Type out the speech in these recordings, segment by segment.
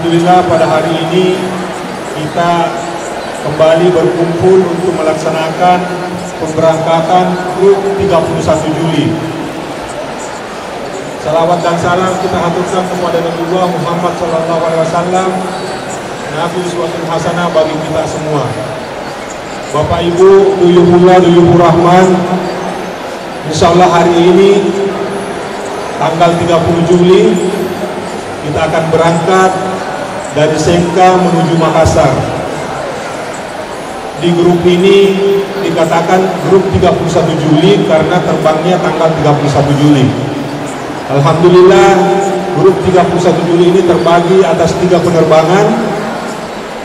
Alhamdulillah pada hari ini kita kembali berkumpul untuk melaksanakan pemberangkatan grup 31 Juli. Salawat dan salam kita haturkan kepada Nabiullah Muhammad SAW, Nabi uswatun hasanah bagi kita semua. Bapak Ibu, Duyuhullah, Duyuhur Rahman, insyaallah hari ini tanggal 30 Juli kita akan berangkat dari Sengka menuju Makassar. Di grup ini dikatakan grup 31 Juli karena terbangnya tanggal 31 Juli. Alhamdulillah grup 31 Juli ini terbagi atas 3 penerbangan.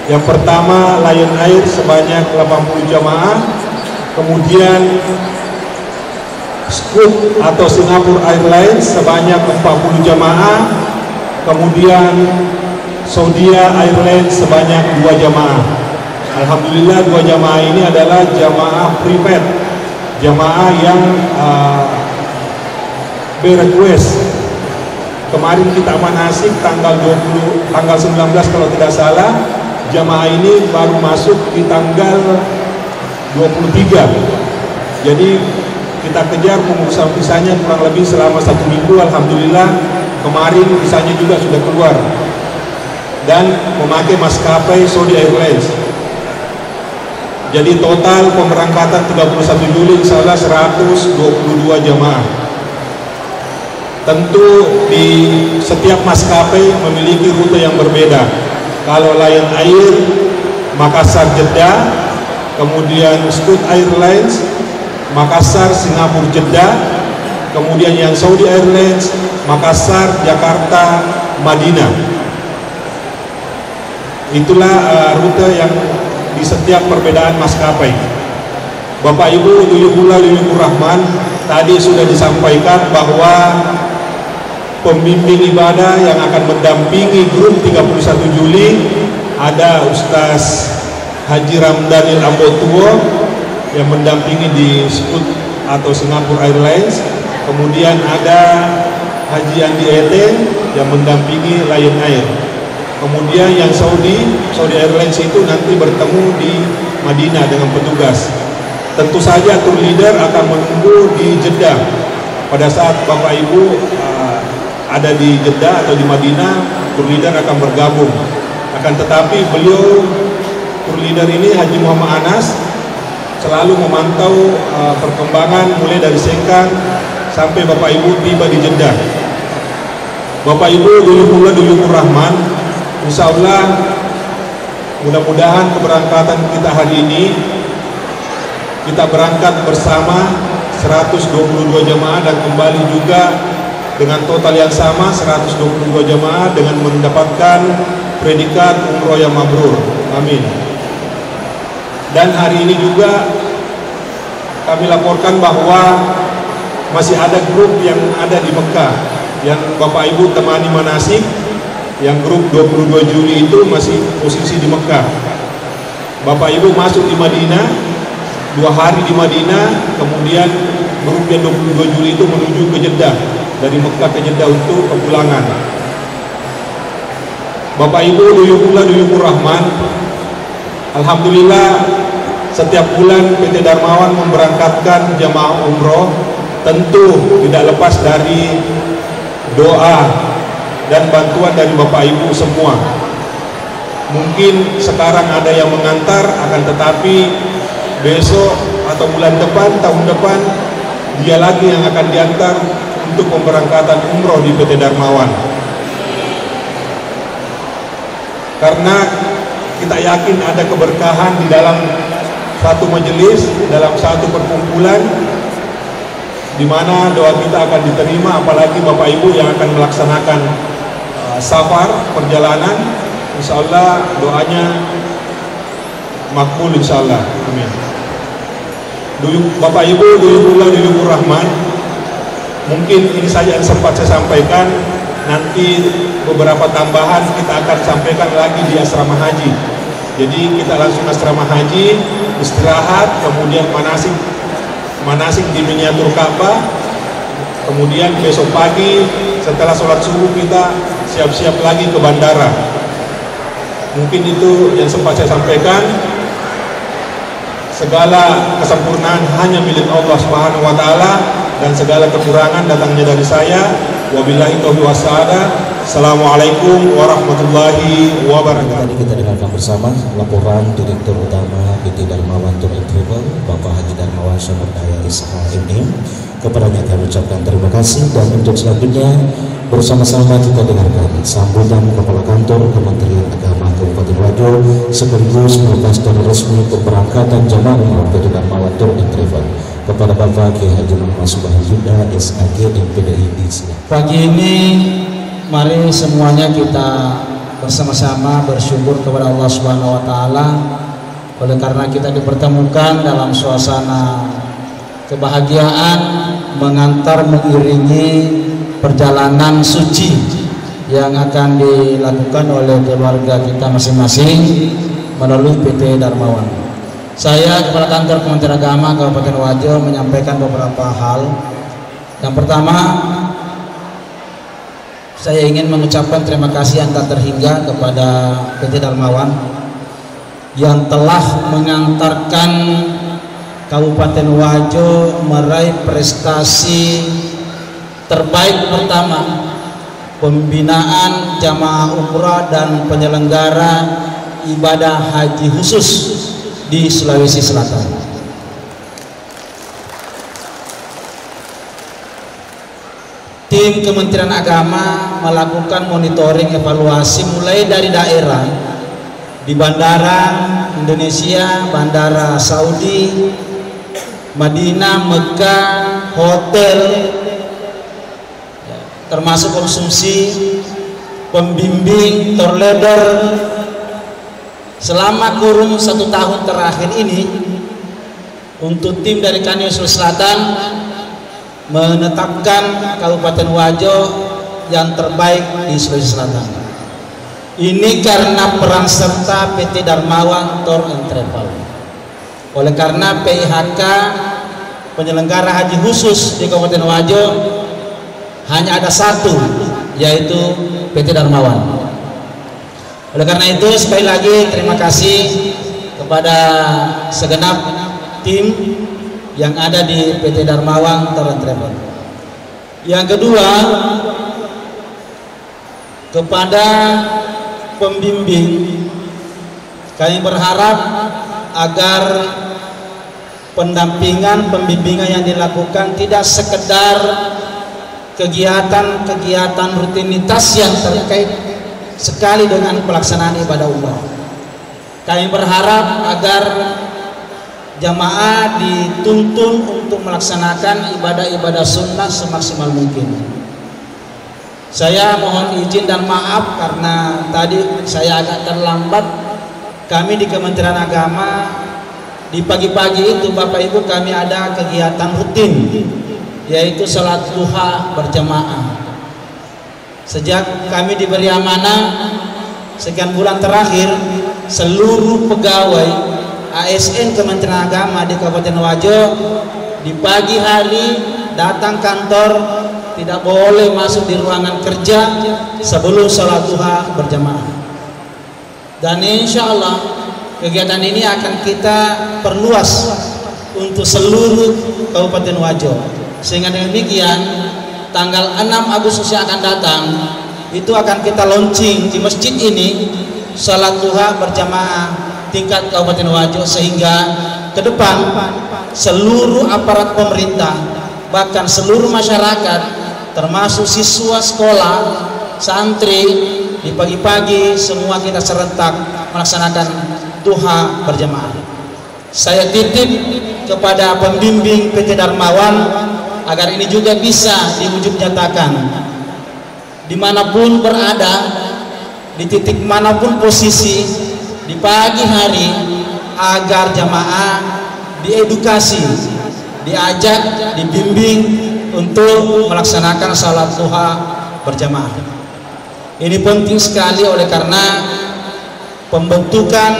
Yang pertama Lion Air sebanyak 80 jamaah, kemudian Scoot atau Singapore Airlines sebanyak 40 jamaah, kemudian Saudia Airlines sebanyak 2 jamaah. Alhamdulillah 2 jamaah ini adalah jamaah private, jamaah yang berequest. Kemarin kita manasik tanggal 19 kalau tidak salah, jamaah ini baru masuk di tanggal 23. Jadi kita kejar pengurusan visanya kurang lebih selama 1 minggu. Alhamdulillah kemarin visanya juga sudah keluar dan memakai maskapai Saudi Airlines. Jadi total pemberangkatan 31 Juli insyaallah 122 jamaah. Tentu di setiap maskapai memiliki rute yang berbeda. Kalau Lion Air Makassar Jeddah, kemudian Scoot Airlines Makassar Singapura Jeddah, kemudian yang Saudi Airlines Makassar Jakarta Madinah. Itulah rute yang di setiap perbedaan maskapai. Bapak Ibu, Duyuhullah, Duyuhur Rahman, tadi sudah disampaikan bahwa pembimbing ibadah yang akan mendampingi grup 31 Juli ada Ustaz Haji Ramdanil Ambotuo yang mendampingi di Scoot atau Singapore Airlines, kemudian ada Haji Andi Ete yang mendampingi Lion Air, kemudian yang Saudi Airlines itu nanti bertemu di Madinah dengan petugas. Tentu saja tour leader akan menunggu di Jeddah pada saat Bapak Ibu ada di Jeddah atau di Madinah, tour leader akan bergabung. Akan tetapi beliau tour leader ini Haji Muhammad Anas selalu memantau perkembangan mulai dari Sengkang sampai Bapak Ibu tiba di Jeddah. Bapak Ibu, Duyuhullah, Duyuhur Rahman, insyaallah mudah-mudahan keberangkatan kita hari ini kita berangkat bersama 122 jamaah dan kembali juga dengan total yang sama 122 jamaah dengan mendapatkan predikat umroh yang mabrur. Amin. Dan hari ini juga kami laporkan bahwa masih ada grup yang ada di Mekah yang Bapak Ibu temani manasik, yang grup 22 Juli itu masih posisi di Mekah. Bapak Ibu masuk di Madinah 2 hari di Madinah, kemudian grup yang 22 Juli itu menuju ke Jeddah, dari Mekah ke Jeddah untuk kepulangan. Bapak Ibu, Duyuhullah, Duyuhur Rahman, alhamdulillah setiap bulan PT Darmawan memberangkatkan jamaah umroh, tentu tidak lepas dari doa dan bantuan dari Bapak Ibu semua. Mungkin sekarang ada yang mengantar, akan tetapi besok atau bulan depan, tahun depan, dia lagi yang akan diantar untuk pemberangkatan umroh di PT Darmawan. Karena kita yakin ada keberkahan di dalam satu majelis, dalam satu perkumpulan, di mana doa kita akan diterima, apalagi Bapak Ibu yang akan melaksanakan safar, perjalanan, insyaallah doanya makbul insyaallah. Amin. Bapak Ibu, Duyuhullah, Duyuhur Rahman, mungkin ini saja yang sempat saya sampaikan. Nanti beberapa tambahan kita akan sampaikan lagi di asrama haji. Jadi kita langsung asrama haji, istirahat, kemudian manasik di miniatur Ka'bah, kemudian besok pagi setelah sholat subuh kita siap-siap lagi ke bandara. Mungkin itu yang sempat saya sampaikan. Segala kesempurnaan hanya milik Allah Subhanahu wa taala dan segala kekurangan datangnya dari saya. Wabillahi taufiq wassalam. Assalamualaikum warahmatullahi wabarakatuh. Tadi kita dengarkan bersama laporan Direktur Utama PT Darmawan Tour and Travel, Bapak Haji Darmawan Sumerdaya SH MM. Kepadanya kami ucapkan terima kasih, dan untuk selanjutnya bersama-sama kita dengarkan sambutan Kepala Kantor Kementerian Agama Kabupaten Wajo sekaligus melepas dan resmi keberangkatan jamaah umroh PT Darmawan Tour and Travel kepada Bapak Kiai Haji Muhammad Subhan Yuda SAG MPDI di sini. Pagi ini mari semuanya kita bersama-sama bersyukur kepada Allah Subhanahu wa taala oleh karena kita dipertemukan dalam suasana kebahagiaan mengantar mengiringi perjalanan suci yang akan dilakukan oleh keluarga kita masing-masing melalui PT Darmawan. Saya Kepala Kantor Kementerian Agama Kabupaten Wajo menyampaikan beberapa hal. Yang pertama, saya ingin mengucapkan terima kasih yang tak terhingga kepada PT Darmawan yang telah mengantarkan Kabupaten Wajo meraih prestasi terbaik pertama pembinaan jamaah umrah dan penyelenggara ibadah haji khusus di Sulawesi Selatan. Tim Kementerian Agama melakukan monitoring evaluasi mulai dari daerah di Bandara Indonesia, Bandara Saudi, Madinah, Mekah, hotel, termasuk konsumsi, pembimbing, tour leader. Selama kurun 1 tahun terakhir ini, untuk tim dari Kanwil Sulawesi Selatan menetapkan Kabupaten Wajo yang terbaik di Sulawesi Selatan. Ini karena peran serta PT Darmawan Tour and Travel. Oleh karena PIHK penyelenggara haji khusus di Kabupaten Wajo hanya ada satu, yaitu PT Darmawan. Oleh karena itu sekali lagi terima kasih kepada segenap tim yang ada di PT Darmawan Tour and Travel. Yang kedua, kepada pembimbing, kami berharap agar pembimbingan yang dilakukan tidak sekedar kegiatan rutinitas yang terkait sekali dengan pelaksanaan ibadah umrah. Kami berharap agar jamaah dituntun untuk melaksanakan ibadah-ibadah sunnah semaksimal mungkin. Saya mohon izin dan maaf karena tadi saya agak terlambat. Kami di Kementerian Agama di pagi-pagi itu Bapak Ibu kami ada kegiatan rutin, yaitu salat duha berjamaah. Sejak kami diberi amanah sekian bulan terakhir, seluruh pegawai ASN Kementerian Agama di Kabupaten Wajo di pagi hari datang kantor, tidak boleh masuk di ruangan kerja sebelum salat duha berjamaah. Dan insya Allah kegiatan ini akan kita perluas untuk seluruh Kabupaten Wajo, sehingga dengan demikian tanggal 6 Agustus yang akan datang itu akan kita launching di masjid ini salat duha berjamaah tingkat Kabupaten Wajo, sehingga ke depan seluruh aparat pemerintah bahkan seluruh masyarakat termasuk siswa sekolah, santri, di pagi-pagi semua kita serentak melaksanakan duha berjamaah. Saya titip kepada pembimbing PT Darmawan agar ini juga bisa diwujud nyatakan dimanapun berada, di titik manapun posisi di pagi hari, agar jamaah diedukasi, diajak, dibimbing untuk melaksanakan salat duha berjamaah. Ini penting sekali oleh karena pembentukan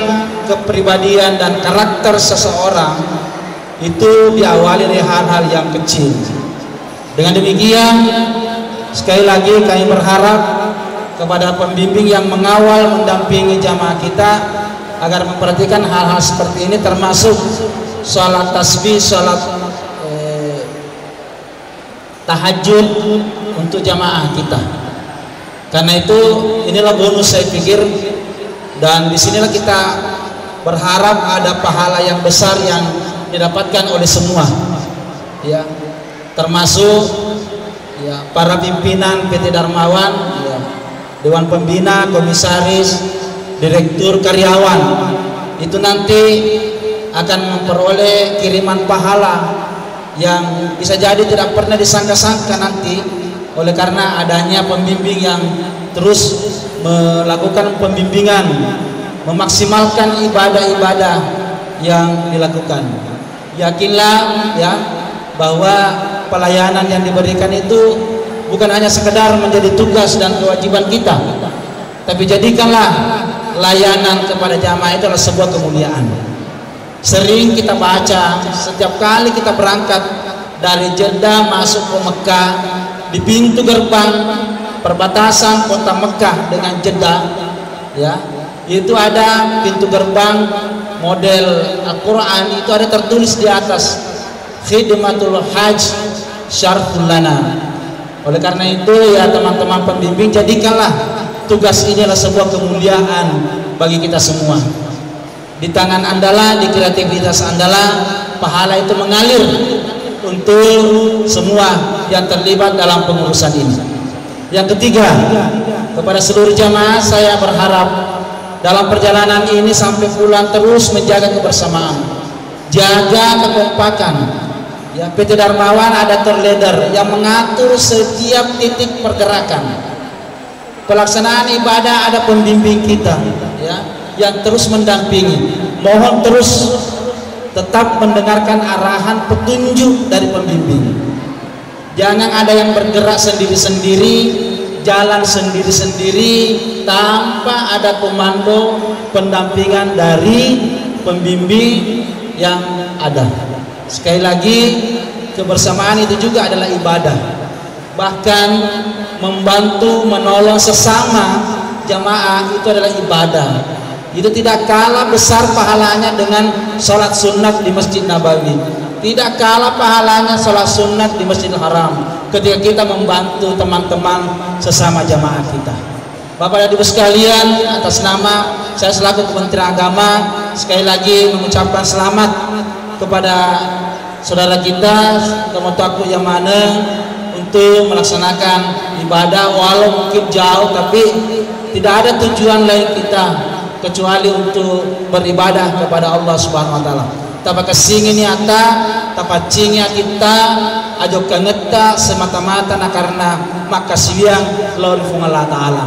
kepribadian dan karakter seseorang itu diawali dari hal-hal yang kecil. Dengan demikian sekali lagi kami berharap kepada pembimbing yang mengawal mendampingi jamaah kita agar memperhatikan hal-hal seperti ini, termasuk sholat tasbih, sholat tahajud untuk jamaah kita. Karena itu inilah bonus saya pikir, dan disinilah kita berharap ada pahala yang besar yang didapatkan oleh semua, ya, termasuk ya para pimpinan PT Darmawan, ya, Dewan Pembina, Komisaris, Direktur, karyawan, itu nanti akan memperoleh kiriman pahala yang bisa jadi tidak pernah disangka-sangka nanti, oleh karena adanya pembimbing yang terus melakukan pembimbingan, memaksimalkan ibadah-ibadah yang dilakukan. Yakinlah ya bahwa pelayanan yang diberikan itu bukan hanya sekedar menjadi tugas dan kewajiban kita, tapi jadikanlah layanan kepada jamaah itu adalah sebuah kemuliaan. Sering kita baca setiap kali kita berangkat dari Jeddah masuk ke Mekah, di pintu gerbang perbatasan kota Mekah dengan Jeddah, ya, itu ada pintu gerbang model Al-Quran, itu ada tertulis di atas khidmatul hajj syarful lana. Oleh karena itu ya teman-teman pembimbing, jadikanlah tugas ini adalah sebuah kemuliaan bagi kita semua. Di tangan andalah, di kreativitas andalah, pahala itu mengalir untuk semua yang terlibat dalam pengurusan ini. Yang ketiga, kepada seluruh jamaah saya berharap dalam perjalanan ini sampai pulang terus menjaga kebersamaan, jaga kekompakan. Ya, PT Darmawan ada terleader yang mengatur setiap titik pergerakan. Pelaksanaan ibadah ada pembimbing kita, ya, yang terus mendampingi. Mohon terus tetap mendengarkan arahan petunjuk dari pembimbing. Jangan ada yang bergerak sendiri-sendiri, jalan sendiri-sendiri tanpa ada komando pendampingan dari pembimbing yang ada. Sekali lagi, kebersamaan itu juga adalah ibadah. Bahkan membantu menolong sesama jamaah itu adalah ibadah. Itu tidak kalah besar pahalanya dengan sholat sunat di Masjid Nabawi, tidak kalah pahalanya sholat sunat di Masjidil Haram ketika kita membantu teman-teman sesama jamaah kita. Bapak dan Ibu sekalian, atas nama saya selaku Kementerian Agama sekali lagi mengucapkan selamat kepada saudara kita Kemotaku yang mana untuk melaksanakan ibadah, walau mungkin jauh, tapi tidak ada tujuan lain kita kecuali untuk beribadah kepada Allah Subhanahu wa taala. Tapa kesingin nyata, tapa cingnya kita ajo kangeta semata-mata na karena makasiang lawan Allah taala.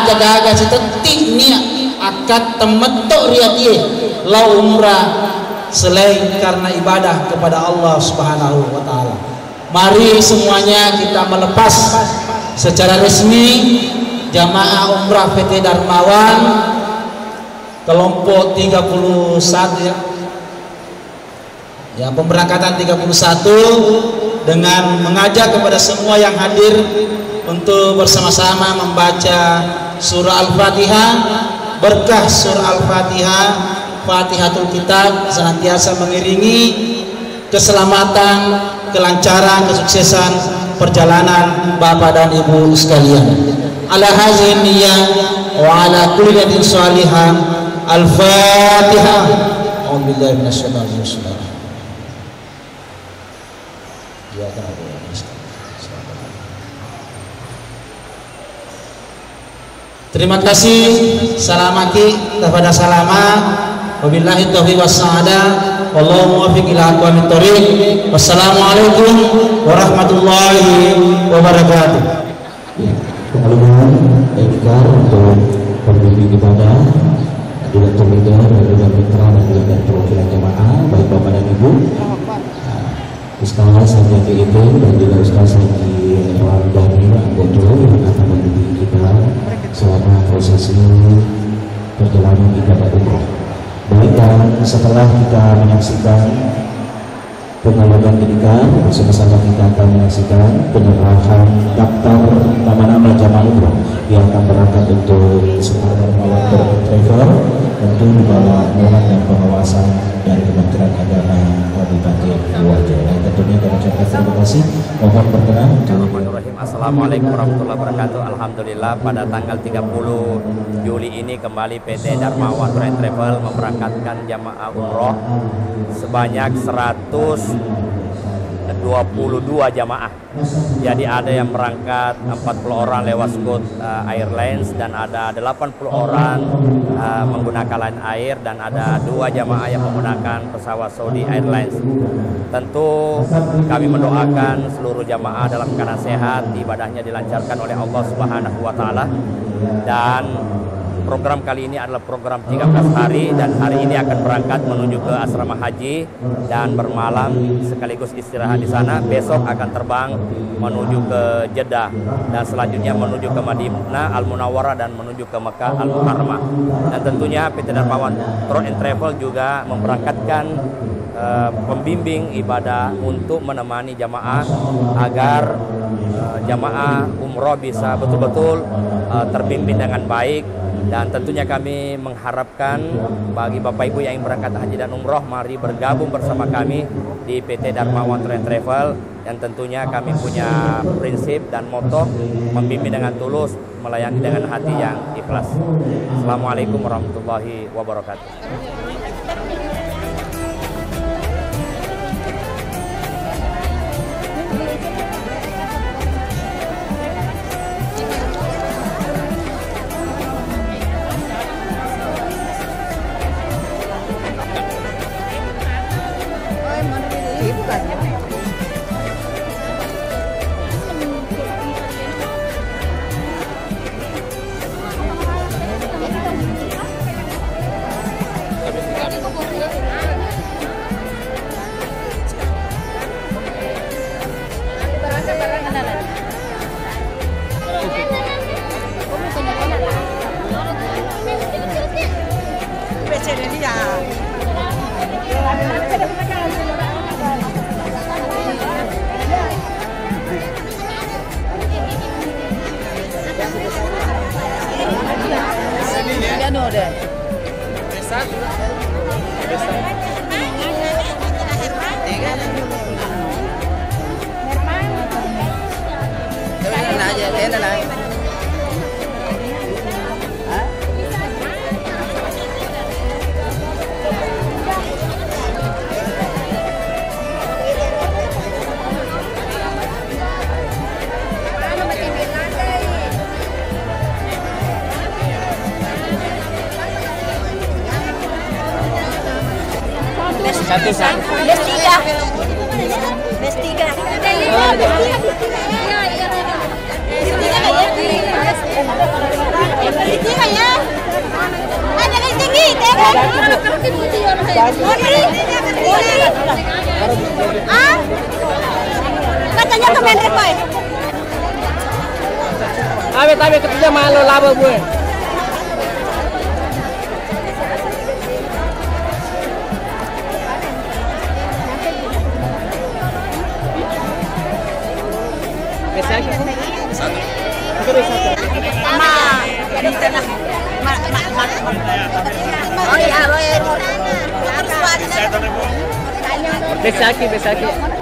Jaga-jaga setetik nia akad temetok ria dia lau umrah selain karena ibadah kepada Allah Subhanahu wa taala. Mari semuanya kita melepas secara resmi jamaah umrah PT Darmawan kelompok 31 ya. Ya, pemberangkatan 31 dengan mengajak kepada semua yang hadir untuk bersama-sama membaca surah Al-Fatihah. Berkah surah Al-Fatihah, Fatihatul Kitab senantiasa mengiringi keselamatan, kelancaran, kesuksesan perjalanan Bapak dan Ibu sekalian. Ala hazin niyah wa ala kulli niyatin shalihah. Al-Fatihah. A'udzubillahi minasyaitonir rajim. Terima kasih. Salamaki kepada salama. Wabillahi taufiq wassaada. Wallahu muwaffiq ila aqwamit thoriq. Wassalamualaikum warahmatullahi wabarakatuh. Pengalaman Edgar untuk pembimbing ibadah, Direktur Leader, juga mitra dan juga perwakilan jamaah, baik Bapak dan Ibu, Ustaz Sanjati itu dan juga Ustaz Sanjati Daniel Anggodo yang akan membimbing kita selama prosesi perjalanan ibadah umroh. Baik, dan setelah kita menyaksikan Pengawalan pendidikan bersama-sama kita akan menyaksikan penyerahan daftar nama-nama jamaah umroh yang akan berangkat untuk Semarang Mawator Travel, tentu di bawah naungan dan pengawasan dari Kementerian Agama Kabupaten Wajo. Tentunya kami ucapkan terima kasih. Mohon berkenan. Assalamualaikum warahmatullahi wabarakatuh. Alhamdulillah pada tanggal 30 Juli ini kembali PT Darmawan Tour and Travel memberangkatkan jamaah umroh sebanyak 122 jamaah. Jadi ada yang berangkat 40 orang lewat Scoot Airlines dan ada 80 orang menggunakan Lion Air dan ada 2 jamaah yang menggunakan pesawat Saudi Airlines. Tentu kami mendoakan seluruh jamaah dalam keadaan sehat, ibadahnya dilancarkan oleh Allah Subhanahu wa taala. Dan program kali ini adalah program 13 hari dan hari ini akan berangkat menuju ke asrama haji dan bermalam sekaligus istirahat di sana. Besok akan terbang menuju ke Jeddah dan selanjutnya menuju ke Madinah Al-Munawwarah dan menuju ke Mekah Al-Mukarramah. Dan tentunya PT Darmawan Tour and Travel juga memberangkatkan pembimbing ibadah untuk menemani jamaah agar jamaah umroh bisa betul-betul terbimbing dengan baik. Dan tentunya kami mengharapkan bagi Bapak Ibu yang berangkat haji dan umroh, mari bergabung bersama kami di PT Darmawan Tour and Travel. Dan tentunya kami punya prinsip dan moto membimbing dengan tulus, melayani dengan hati yang ikhlas. Assalamualaikum warahmatullahi wabarakatuh. Katanya ke Menri Boy. Tabe kerja malu laba gue. Besaki.